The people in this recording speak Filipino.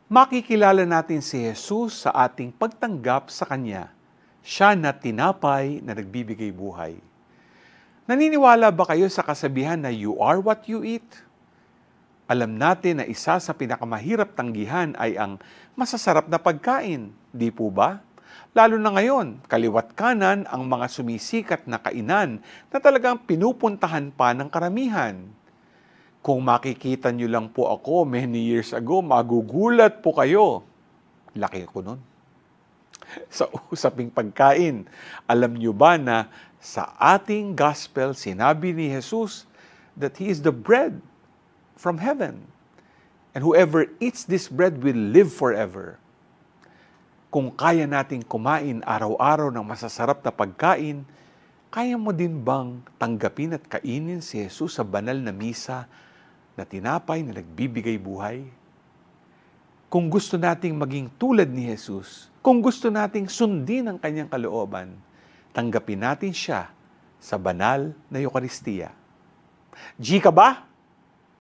makikilala natin si Jesus sa ating pagtanggap sa Kanya. Siya na tinapay na nagbibigay buhay. Naniniwala ba kayo sa kasabihan na you are what you eat? Alam natin na isa sa pinakamahirap tanggihan ay ang masasarap na pagkain, di po ba? Lalo na ngayon, kaliwat kanan ang mga sumisikat na kainan na talagang pinupuntahan pa ng karamihan. Kung makikita nyo lang po ako many years ago, magugulat po kayo. Laki ko nun. Sa usaping pagkain, alam nyo ba na sa ating gospel, sinabi ni Jesus that He is the bread from heaven. And whoever eats this bread will live forever. Kung kaya nating kumain araw-araw ng masasarap na pagkain, kaya mo din bang tanggapin at kainin si Jesus sa banal na misa na tinapay na nagbibigay buhay? Kung gusto nating maging tulad ni Jesus, kung gusto nating sundin ang Kanyang kalooban, tanggapin natin siya sa banal na Eucharistia. G ka ba?